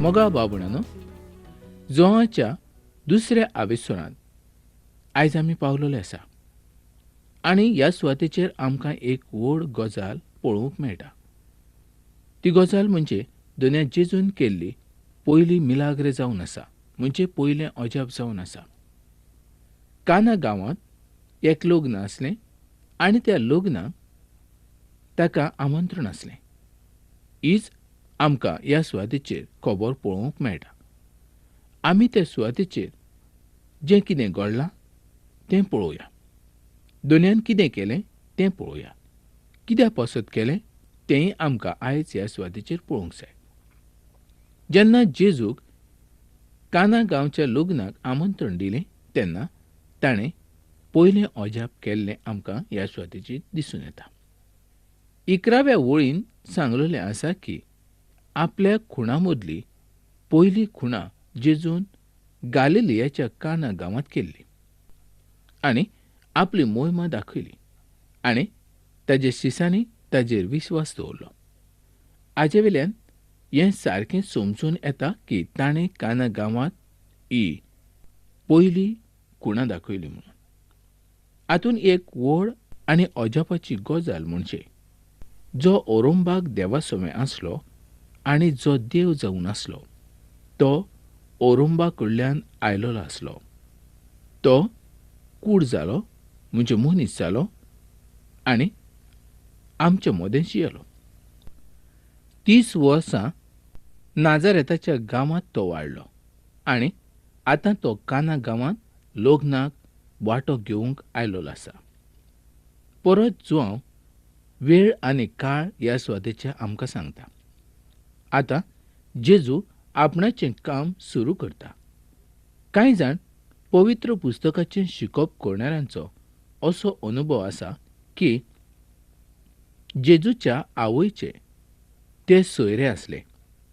मोगा बाबणानो, जोहाच्या दुसऱ्या आवेसोरांत आयज आमी पावलेले आसा आनी ह्या सुवातेचेर आमकां एक व्हड गजाल पळोवंक मेळटा. ती गजाल म्हणजे दुनिया जेजून केल्ली पयली मिलाग्र जावन आसा, म्हणजे पयलें अजाप जावन आसा. काना गांवांत एक लग्न आसलें आनी त्या लग्नाक ताका आमंत्रण आसलें. हीच आमकां ह्या सुवातेचेर खबर पळोवंक मेळटा. आमी त्या सुवातेचेर जें कितें घडलां तें पळोवया. दुनियान कितें केलें तें पळोवया. कित्याक पसत केलें तेंय आमकां आयज ह्या सुवातेचेर पळोवंक जाय. जेन्ना जेजूक काना गांवच्या लग्नाक आमंत्रण दिलें तेन्ना ताणें पयलें अजाप केल्लें आमकां ह्या सुवातेचेर दिसून येता. 11व्या वळीन सांगलेलें आसा की आपल्या खुणां मदली पयली खुणां जेजून गालिलियाच्या काना गांवांत केल्ली आनी आपली मोहिमा दाखयली आनी ताच्या शिसांनी ताचेर विस्वास दवरलो. हाचे वेल्यान हें सारकें समजून येता की ताणें काना गांवांत ही पयली खुणां दाखयली म्हणून. हातूंत एक व्हड आनी अजापाची गजाल म्हणजे जो ओरोंबाक देवासमोर आसलो आनी जो देव जावन आसलो तो ओरोंबा कडल्यान आयलोलो आसलो. तो कूड जालो, म्हणजे मनीस जालो आनी आमच्या मदें जियेलो. 30 वर्सां नाजारेताच्या गांवांत तो वाडलो आनी आतां तो काना गांवांत लग्नाक वांटो घेवंक आयलोलो आसा. परत जुवांव वेळ आनी काळ ह्या सुवातेचें आमकां सांगता. आतां जेजू आपणाचें काम सुरू करता. कांय जाण पवित्र पुस्तकाचें शिकप करणाऱ्यांचो असो अनुभव आसा की जेजूच्या आवयचे ते सोयरे आसले,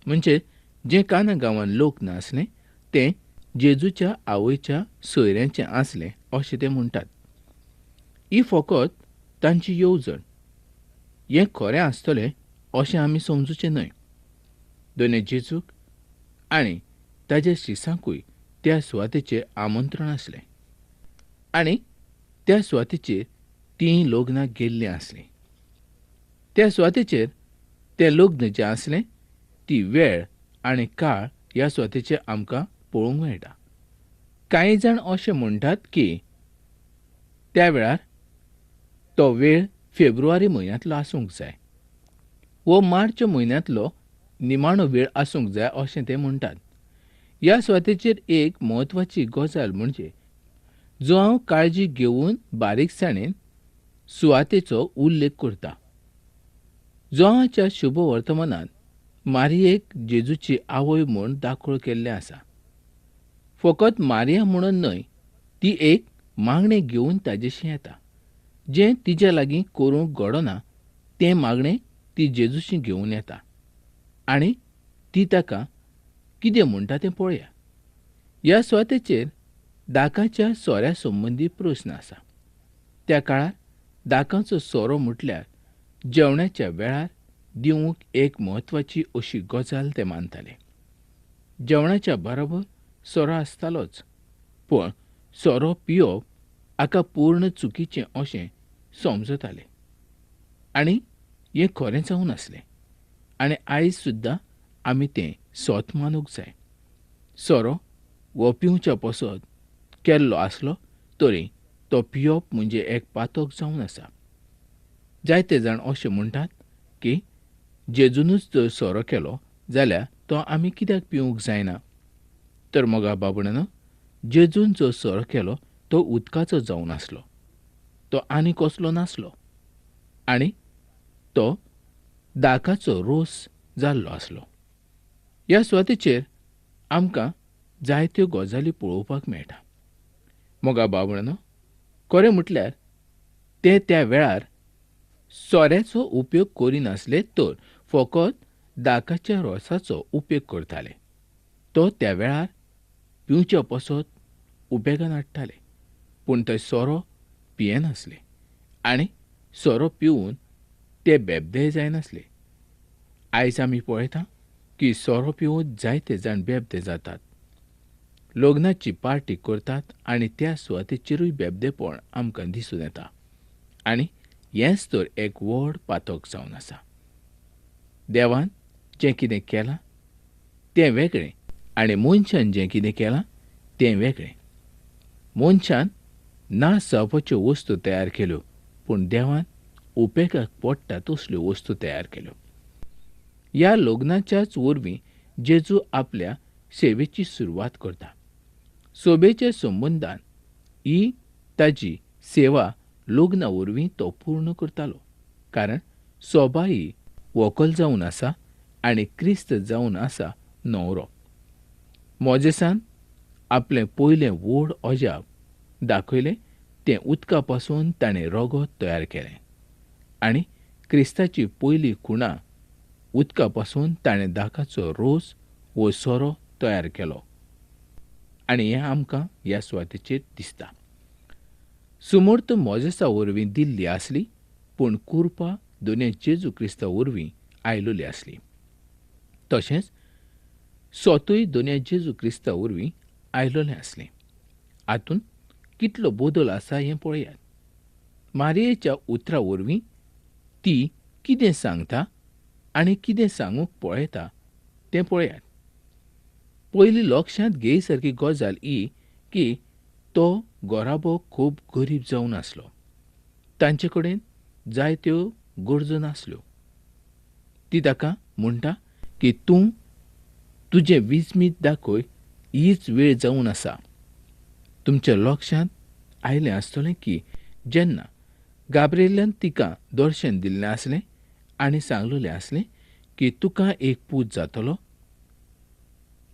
म्हणजे जें काना गांवांत लोक नासले तें जेजूच्या आवयच्या सोयऱ्यांचें आसलें अशें ते म्हणटात. ही फकत तांची येवजण. हें खरें आसतलें अशें आमी समजुचें न्हय. दोन जेजूक आनी ताच्या शिसांकूय त्या सुवातेचेर आमंत्रण आसलें आनी त्या सुवातेचेर तीं लग्नाक गेल्लीं आसलीं. त्या सुवातेचेर तें लग्न जें आसलें ती वेळ आनी काळ ह्या सुवातेचेर आमकां पळोवंक मेळटा. कांय जाण अशें म्हणटात की त्या वेळार तो वेळ फेब्रुवारी म्हयन्यांतलो आसूंक जाय वो मार्च म्हयन्यांतलो निमाणो वेळ आसूंक जाय अशें ते म्हणटात. ह्या सुवातेचेर एक म्हत्वाची गजाल म्हणजे जो हांव काळजी घेवन बारीकसाणेन सुवातेचो उल्लेख करता. जोहाच्या शुभ वर्तमानांत मारयेक जेजूची आवय म्हूण दाखोळ केल्लें आसा. फकत मारिया म्हणून न्हय, ती एक मागणें घेवन ताजेशी येता. जें तिच्या लागीं करूंक घडना तें मागणें ती जेजूशी घेवन येता आनी ती ताका कितें म्हणटा तें पळया. ह्या सुवातेचेर दाकाच्या सोऱ्या संबंदी प्रस्न आसा. त्या काळार दाकाचो सोरो म्हटल्यार जेवणाच्या वेळार दिवंक एक म्हत्वाची अशी गजाल ते मानताले. जेवणाच्या बरोबर सोरो आसतालोच, पूण सोरो पिवप हाका पूर्ण चुकीचें अशें समजताले आनी हें खरें जावन आसलें आनी आयज सुद्दां आमी तें सोत मानूंक जाय. सोरो वो पिवच्या पसत केल्लो आसलो तरी तो पिवप म्हणजे एक पातक जावन आसा. जायते जाण अशें म्हणटात की जेजूनच जर सोरो केलो जाल्यार तो आमी कित्याक पिवंक जायना. तर मोगा बाबणानो, जेजून जो सोरो केलो तो उदकाचो जावन आसलो, तो आनी कसलो नासलो आनी तो दाकाचो रोस जाल्लो आसलो. ह्या सुवातेचेर आमकां जायत्यो गजाली पळोवपाक मेळटा. मोगा बाबणानो, खरें म्हटल्यार ते त्या वेळार सोऱ्याचो उपेग करिनासले तर फकत दाकाच्या रोसाचो उपेग करताले. तो त्या वेळार पिवच्या पसत उपेगान हाडटाले, पूण थंय सोरो पियेनासले आनी सोरो पिवून ते बेबदेय जायनासले. आयज आमी पळयता की सोरो पिवून जायते जाण बेबदे जातात, लग्नाची पार्टी करतात आनी त्या सुवातेचेरूय बेबदेपण आमकां दिसून येता. आनी हेंच तर एक व्हड पातक जावन आसा. देवान जें कितें केलां तें वेगळें आनी मनशान जें कितें केलां तें वेगळें. मनशान नाश जावपाच्यो वस्तू तयार केल्यो, पूण देवान उपेगाक पडटा तसल्यो वस्तू तयार केल्यो. ह्या लग्नाच्याच वरवीं जेजू आपल्या सेवेची सुरवात करता. सोबेच्या संबंदान ही ताची सेवा लग्ना वरवीं तो पूर्ण करतालो, कारण सोबा ही व्हंकल जावन आसा आनी क्रिस्त जावन आसा न्हवरो. मोजेसान आपलें पयलें व्हड अजाप दाखयलें तें उदका पासून ताणें रगत तयार केलें, आनी क्रिस्ताची पयली खुणां उदका पासून ताणें दाखाचो रोस वो सोरो तयार केलो. आनी हें आमकां ह्या सुवातेचेर दिसता. सुमर्त मोजेसा वरवीं दिल्ली आसली, पूण कुरपा दुनिया जेजू क्रिस्ता वरवीं आयलोली आसली. तशेंच सोतूय दुनिया जेजू क्रिस्ता वरवीं आयलोलें आसलें. हातूंत कितलो बदल आसा हें पळयात. मारयेच्या उतरा वरवीं ती कितें सांगता आनी कितें सांगूंक पळयता तें पळयात. पयली लक्षांत घेयसारकी गजाल ही की तो घोराबो खूब गरीब जावन आसलो. तांचे कडेन जायत्यो गरजो नासल्यो. ती ताका म्हणटा की तूं तुजें विस्मीत दाखय, हीच वेळ जावन आसा. तुमच्या लक्षांत आयलें आसतलें की जेन्ना गाब्रिएलान तिका दर्शन दिल्लें आसलें आनी सांगलोलें आसलें की तुका एक पूत जातलो,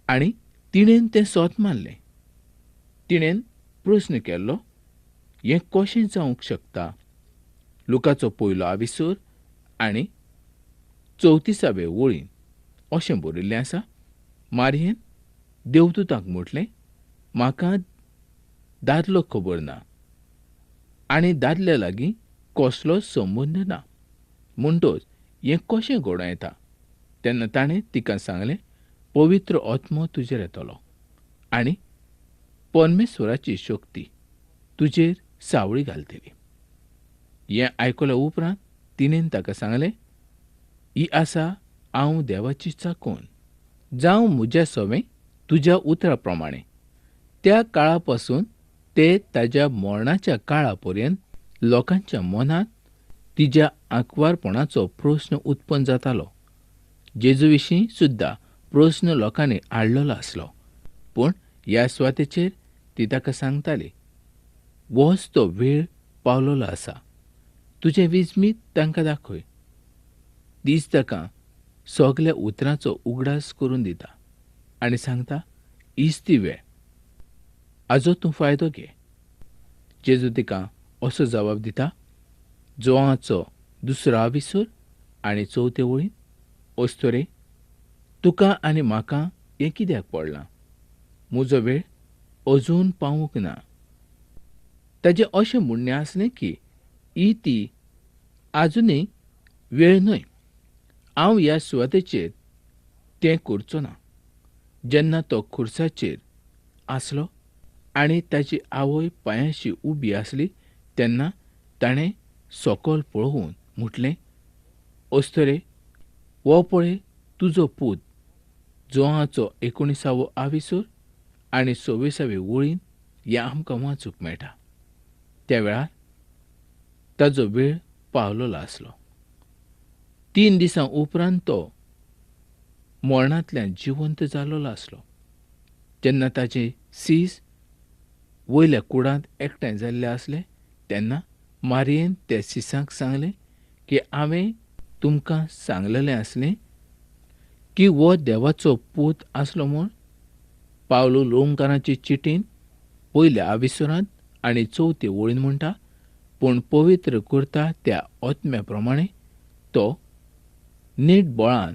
आनी तिणेन तें सोत मानलें. तिणेन प्रस्न केल्लो, हें कशें जावंक शकता? लुकाचो पयलो आविसर आनी 34व्या वळीन अशें बरयल्लें आसा. मारयेन देवदूताक म्हटलें, म्हाका दादलो खबर ना आनी दादल्या लागीं कसलोच संबंद ना, म्हणटच हें कशें घडों येता? तेन्ना ताणें तिका सांगलें, पवित्र आत्मो तुजेर येतलो आनी परमेश्वराची शक्ती तुजेर सावळी घालतली. हें आयकल्या उपरांत तिणेन ताका सांगलें, ही आसा हांव देवाची चाकोन. जावं म्हज्या सोबें तुज्या उतरा प्रमाणें. त्या काळा पासून ते ताज्या मरणाच्या काळा पर्यंत लोकांच्या मनांत तिच्या आंकवारपणाचो प्रस्न उत्पन्न जातालो. जेजू विशीं सुद्दां प्रस्न लोकांनी हाडलेलो आसलो, पूण ह्या सुवातेचेर ती ताका सांगताली, होच तो वेळ पावलोलो आसा. तुजें विस्मीत तांकां दाखय. तीच ताका सगल्या उतरांचो उगडास करून दिता आनी सांगता, हीच ती वेळ, हाजो तूं फायदो घे. जेजू तिका असो जबाब दिता. जोआचो 2रो आविसर आनी 4 वळीन, अस्तोरे तुका आनी म्हाका हें कित्याक पडलां? म्हजो वेळ अजून पावूंक ना. ताचें अशें म्हणणें आसलें की ही ती आजुनय वेळ न्हय. हांव ह्या सुवातेचेर तें करचो ना. जेन्ना तो खुर्साचेर आसलो आनी ताची आवय पांयाशी उबी आसली, तेन्ना ताणें सकयल पळोवन म्हटलें, अस्तोरे हो पळय तुजो पूत. जोआचो 19वो आविसर आनी 26वे वळीन हें आमकां वाचूंक मेळटा. त्या वेळार ताजो वेळ पावलोलो आसलो. 3 दिसां उपरांत तो मरणांतल्यान जिवंत जाल्लो आसलो. जेन्ना ताचे सीस वयल्या कुडांत एकठांय जाल्ले आसले, तेन्ना मारयेन त्या सिसांक सांगलें की हांवें तुमकां सांगलेलें आसलें की हो देवाचो पूत आसलो म्हूण. पावलो लोंकाराचे चिटीन पयल्या आविसरांत आनी 4 वळीन म्हणटा, पूण पवित्र करता त्या आत्म्या प्रमाणें तो नीट बळान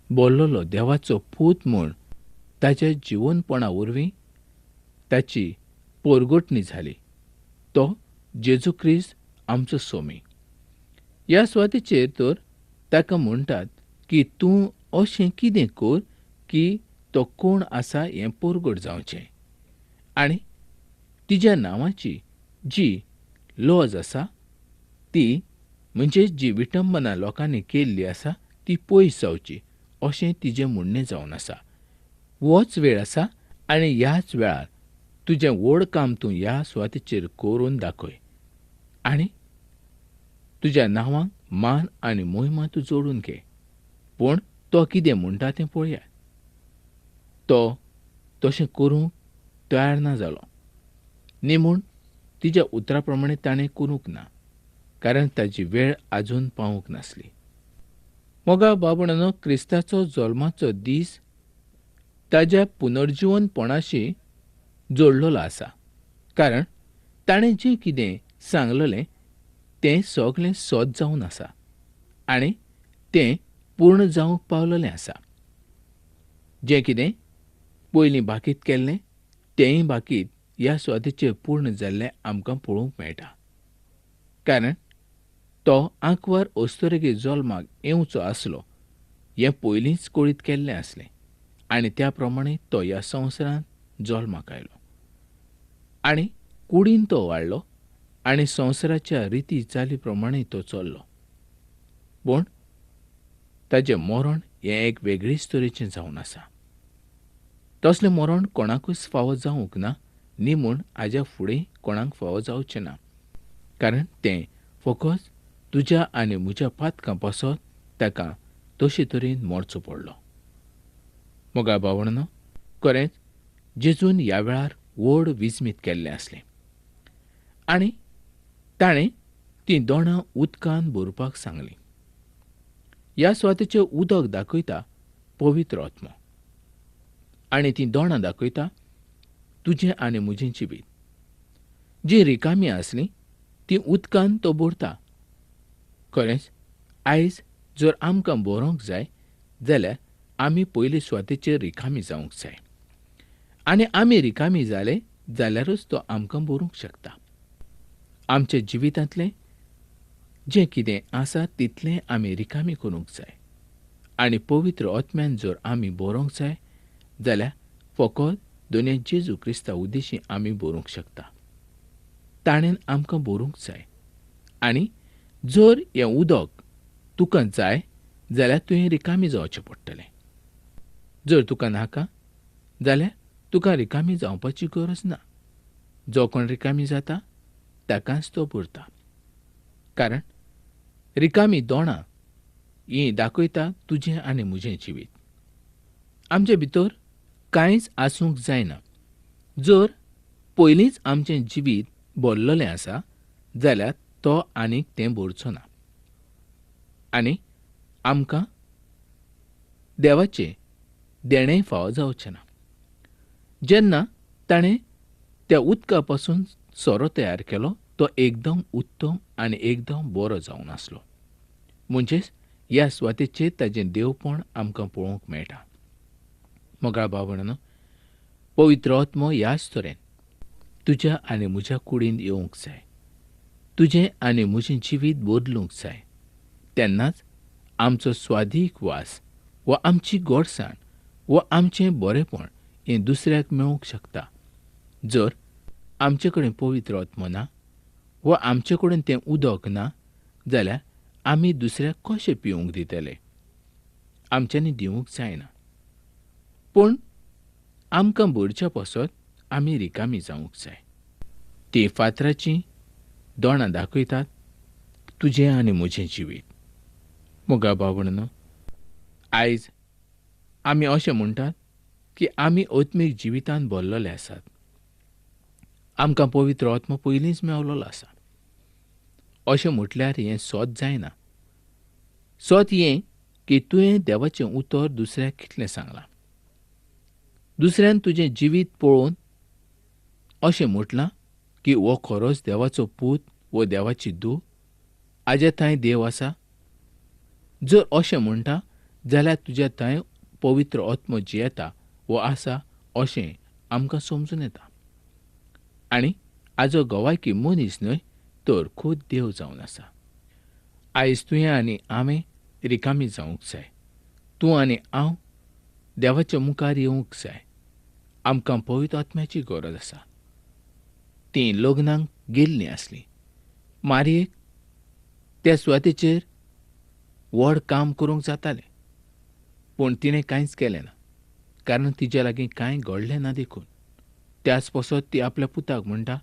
बोल्लोलो देवाचो पूत म्हूण ताच्या जिवनपणा वरवीं ताची परगटणी जाली. तो जेजू क्रिस्त आमचो सोमी. ह्या सुवातेचेर तर ताका म्हणटात की तूं अशें कितें कर की तो कोण आसा हें परगट जावचें आनी तिच्या नांवाची जी लॉज आसा ती म्हणजे जी विटंबना लोकांनी केल्ली आसा ती पयस जावची अशें तिजें म्हणणें जावन आसा. होच वेळ आसा आनी ह्याच वेळार तुजें व्हड काम तूं ह्या सुवातेचेर करून दाखय आनी तुज्या नांवाक मान आनी मोहिमा तूं जोडून घे. पूण तो कितें म्हणटा तें पळया. तो तशें करूंक तयार ना जालो न्ही म्हूण तिच्या उतरा प्रमाणें ताणें करूंक ना, कारण ताची वेळ आजून पावूंक नासली. मोगा बाबणानो, क्रिस्ताचो जल्माचो दीस ताच्या पुनर्जिवनपणाशी जोडलेलो आसा, कारण ताणें जें कितें सांगलेलें तें सगळें सोद जावन आसा आनी तें पूर्ण जावंक पावलेलें आसा. जें कितें पयलीं बाकीत केल्लें तेंय बाकीत ह्या सुवातेचेर पूर्ण जाल्लें आमकां पळोवंक मेळटा. कारण तो आंकवार अस्तोरेगे जल्माक येवचो आसलो हें पयलींच कळीत केल्लें आसलें आनी त्या प्रमाणें तो ह्या संवसारांत जल्माक आयलो आनी कुडीन तो वाडलो आनी संवसाराच्या रिती चाली प्रमाणें तो चल्लो. पूण ताचें मरण हें एक वेगळीच तरेचें जावन आसा. तसलें मरण कोणाकूच फावो जावंक ना न्ही म्हूण हाज्या फुडें कोणाक फावो जावचें ना, कारण तें फकत तुज्या आनी म्हज्या पातकां पासत ताका तशे तरेन मरचो पडलो. मोगा भावणानो, खरेंच जेजून ह्या वेळार व्हड विस्मीत केल्लें आसलें आनी ताणें तीं दोणां उदकान भरपाक सांगलीं. ह्या सुवातेचें उदक दाखयता पवित्र आत्मो आनी तीं दोणां दाखयता तुजें आनी म्हजें जिवीत. जीं रिकामीं आसलीं तीं उदकान तो भरता. खरेंच आयज जर आमकां बरोंक जाय जाल्यार आमी पयले सुवातेचेर रिकामीं जावंक जाय आनी आमी रिकामीं जाले जाल्यारूच तो आमकां भरूंक शकता. आमच्या जिवितांतलें जें कितें आसा तितलें आमी रिकामीं करूंक जाय आनी पवित्र आत्म्यान जर आमी बरोंक जाय जाल्यार फकत दोनूय जेजू क्रिस्ता उद्देशीं आमी बरोवंक शकता. ताणेन आमकां बरोवंक जाय आनी जर हें उदक तुका जाय जाल्यार तुवें रिकामीं जावचें पडटलें. जर तुका नाका जाल्यार तुका रिकामीं जावपाची गरज ना. जो कोण रिकामीं जाता ताकाच तो भरता. कारण रिकामीं दोणां हीं दाखयता तुजें आनी म्हजें जिवीत. आमचे भितर कांयच आसूंक जायना. जर पयलींच आमचें जिवीत भरलेलें आसा जाल्यार तो आनीक तें भरचो ना आनी आमकां देवाचें देणें फावो जावचें ना. जेन्ना ताणें त्या उदका पासून सोरो तयार केलो तो एकदम उत्तम आनी एकदम बरो जावन आसलो. म्हणजेच ह्या सुवातेचेर ताजें देवपण आमकां पळोवंक मेळटा. मोगाळ भावणानो, पवित्र आत्मो ह्याच तरेन तुज्या आनी म्हज्या कुडींत येवंक जाय. तुजें आनी म्हजें जिवीत बदलूंक जाय. तेन्नाच आमचो स्वादीक वास वा आमची गोडसाण वा आमचें बरेंपण हें दुसऱ्याक मेळूंक शकता. जर आमचे कडेन पवित्र आत्मो ना वा आमचे कडेन तें उदक ना जाल्यार आमी दुसऱ्याक कशें पिवूंक दितले? आमच्यांनी दिवंक जायना. पूण आमकां भरच्या पासत आमी रिकामीं जावंक जाय. ती फातराचीं दोणां दाखयतात तुजें आनी म्हजें जिवीत. मोगा भावणानो, आयज आमी अशें म्हणटात की आमी आत्मीक जिवितांत भरलेले आसात. आमकां पवित्र आत्मो पयलींच मेवलेलो आसा. अशें म्हटल्यार हें सोद जायना. सोद हें की तुवें देवाचें उतर दुसऱ्याक कितलें सांगलां. दुसऱ्यान तुजें जिवीत पळोवन अशें म्हटलां की हो खरोच देवाचो पूत वो देवाची धूव, हाज्या थंय देव आसा. जर अशें म्हणटा जाल्यार तुज्या थंय पवित्र आत्मो जियेता वो आसा अशें आमकां समजून येता. आनी हाजो गवायकी मनीस न्हय तर खूद देव जावन आसा. आयज तुवें आनी हांवें रिकामीं जावंक जाय. तूं आनी हांव देवाच्या मुखार येवंक जाय. आमकां पवित्र आत्म्याची गरज आसा. तीं लग्नाक गेल्लीं आसलीं. मारयेक त्या सुवातेचेर व्हड काम करूंक जातालें, पूण तिणें कांयच केलें ना, कारण तिचे लागीं कांय घडलें ना देखून. त्याच पासत ती आपल्या पुताक म्हणटा,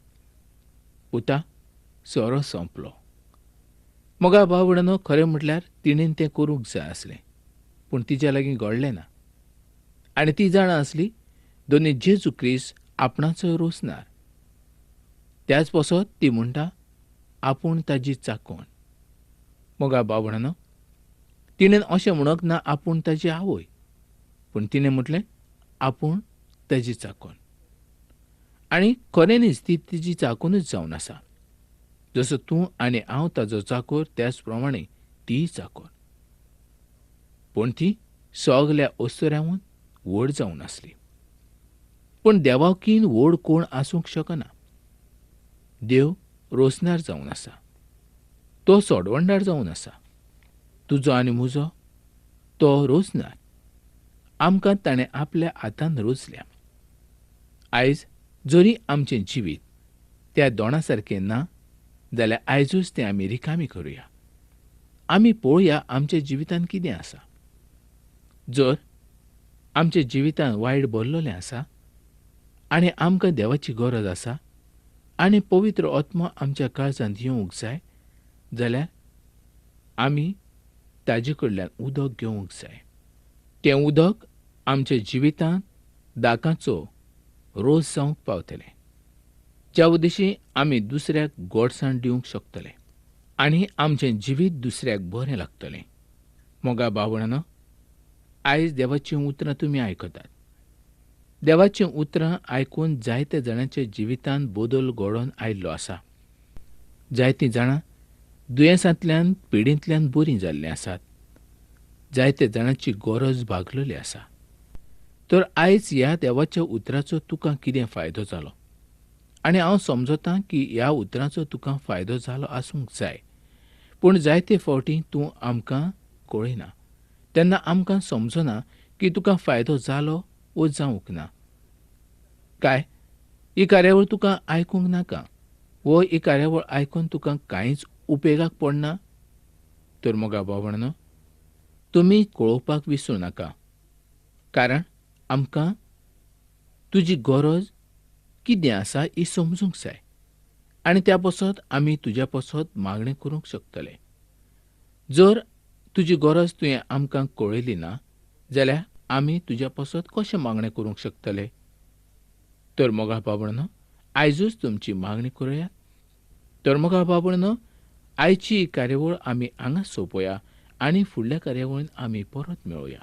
पुता, सोरो सोंपलो. मोगा भावडानो, खरें म्हटल्यार तिणेन तें करूंक जाय आसलें, पूण तिच्या लागीं घडलें ना. आनी ती जाणा आसली दोनी जेजू क्रिस्त आपणाचो रोसनार. त्याच पासत ती म्हणटा आपूण ताजी चाकोण. मोगा भावडानो, तिणेन अशें म्हणक ना आपूण ताजी आवय, पूण तिणें म्हटलें आपूण ताजी चाकोण. आनी खऱ्यांनीच ती तिजी चाकोनूच जावन आसा. जसो तूं आनी हांव ताजो चाकोर, त्याच प्रमाणें ती चाकोर. पूण ती सगल्या ओस्तोऱ्यांवून व्हड जावन आसली. पूण देवाकीन व्हड कोण आसूंक शकना. देव रोसनार जावन आसा. तो सोडवणदार जावन आसा. तुजो आनी म्हजो तो रोसनार. आमकां ताणें आपल्या हातान रोचल्या. आयज जरी आमचें जिवीत त्या दोणा सारकें ना जाल्यार आयजूच तें आमी रिकामी करुया. आमी पळोवया आमच्या जिवितांत कितें आसा. जर आमच्या जिवितांत वायट भरलोलें आसा आनी आमकां देवाची गरज आसा आनी पवित्र आत्मा आमच्या काळजांत येवंक जाय जाल्यार आमी ताजे कडल्यान उदक घेवंक जाय. तें उदक आमच्या जिवितांत दाकाचो रोस जावंक पावतलें, ज्या उद्देशी आमी दुसऱ्याक गोडसाण दिवंक शकतले आनी आमचें जिवीत दुसऱ्याक बरें लागतलें. मोगा भावडानो, आयज देवाचीं उतरां तुमी आयकतात. देवाचीं उतरां आयकून जायत्या जाणांच्या जिवितांत बदल घडोवन आयिल्लो आसा. जायतीं जाणां दुयेंसांतल्यान पिडींतल्यान बरीं जाल्लीं आसात. जायत्या जाणांची गरज भागलेली आसा. तर आयज ह्या देवाच्या उतराचो तुका कितें फायदो जालो? आनी हांव समजतां की ह्या उतराचो तुका फायदो जालो आसूंक जाय. पूण जायते फावटी तूं आमकां कळयना. तेन्ना आमकां समजना की तुका फायदो जालो वो जावंक ना. काय ही कार्यावळ तुका आयकूंक नाका, वो ही कार्यावळ आयकून तुका कांयच उपेगाक पडना? तर मोगा भावडानो, तुमी कळोवपाक विसरूं नाका, कारण आमकां तुजी गरज कितें आसा ही समजूंक जाय आनी त्या पासत आमी तुज्या पासत मागणें करूंक शकतले. जर तुजी गरज तुवें आमकां कळयली ना जाल्यार आमी तुज्या पासत कशें मागणें करूंक शकतले? तर मोगा भावडानो, आयजूच तुमची मागणी करुयात. तर मोगा भावडानो, आयची ही कार्यावळ आमी हांगाच सोंपोवया आनी फुडल्या कार्यावळींत आमी परत मेळुया.